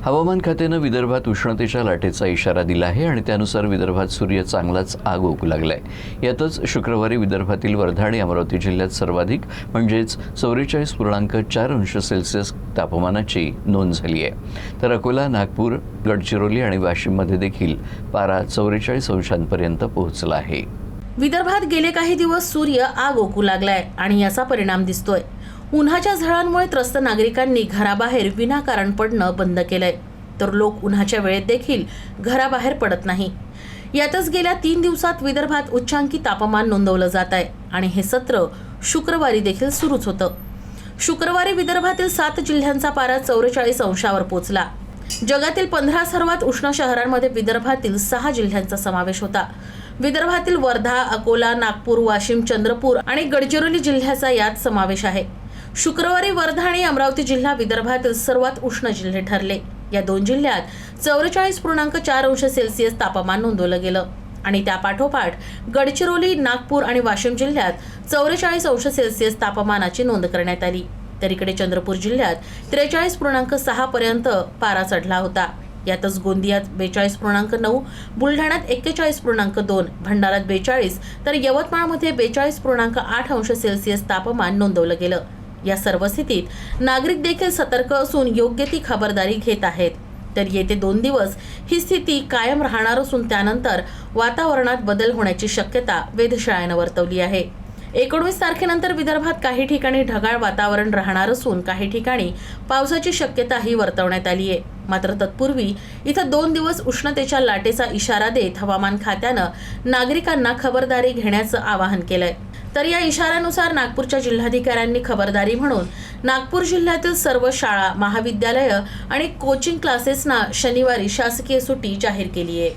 हवामान खात्यानं विदर्भात उष्णतेच्या लाटेचा इशारा दिला आहे आणि त्यानुसार विदर्भात सूर्य चांगलाच आग ओकू लागलाय। यातच शुक्रवारी विदर्भातील वर्धा आणि अमरावती जिल्ह्यात सर्वाधिक म्हणजेच 44.4 अंश सेल्सिअस तापमानाची नोंद झाली आहे। तर अकोला, नागपूर, गडचिरोली आणि वाशिममध्ये देखील पारा 44 अंशांपर्यंत पोहोचला आहे। विदर्भात गेले काही दिवस सूर्य आग ओकू लागलाय आणि याचा परिणाम दिसतोय। उन्हाच्या झळांमुळे त्रस्त नागरिकांनी घराबाहेर विनाकारण पडणं बंद केलंय, तर लोक उन्हाच्या वेळेत देखील घराबाहेर पडत नाही। यातच गेल्या 3 दिवसात विदर्भात उच्चांकी तापमान नोंदवलं जात आहे आणि हे सत्र शुक्रवारी देखील सुरूच होतं। शुक्रवारी विदर्भातील 7 जिल्ह्यांचा पारा 44 अंशावर पोहोचला। जगातील 15 सर्वात उष्ण शहरांमध्ये विदर्भातील 6 जिल्ह्यांचा समावेश होता। विदर्भातील वर्धा, अकोला, नागपूर, वाशिम, चंद्रपूर आणि गडचिरोली जिल्ह्याचा यात समावेश आहे। शुक्रवारी वर्धा आणि अमरावती जिल्हा विदर्भातील सर्वात उष्ण जिल्हे ठरले। या 2 जिल्ह्यात 44.4 अंश सेल्सिअस तापमान नोंदवलं गेलं आणि त्यापाठोपाठ गडचिरोली, नागपूर आणि वाशिम जिल्ह्यात 44 अंश सेल्सिअस तापमानाची नोंद करण्यात आली। तर इकडे चंद्रपूर जिल्ह्यात 43.6 पर्यंत पारा चढला होता। यातच गोंदियात 42.9, बुलढाण्यात 41.2, भंडारात 42 तर यवतमाळमध्ये 42.8 अंश सेल्सिअस तापमान नोंदवलं गेलं। या सर्व स्थितीत नागरिक देखील सतर्क असून योग्य ती खबरदारी घेत आहेत। तर येते 2 दिवस ही स्थिती कायम राहणार असून त्यानंतर वातावरणात बदल होण्याची शक्यता वेधशाळेनं वर्तवली आहे। 19 तारखेनंतर विदर्भात काही ठिकाणी ढगाळ वातावरण राहणार असून काही ठिकाणी पावसाची शक्यताही वर्तवण्यात आली आहे। मात्र तत्पूर्वी इथं 2 दिवस उष्णतेच्या लाटेचा इशारा देत हवामान खात्यानं नागरिकांना खबरदारी घेण्याचं आवाहन केलंय। तर या इशाऱ्यानुसार नागपूरच्या जिल्हाधिकाऱ्यांनी खबरदारी म्हणून नागपूर जिल्ह्यातील सर्व शाळा, महाविद्यालय आणि कोचिंग क्लासेसना शनिवारी शासकीय सुट्टी जाहीर केली आहे।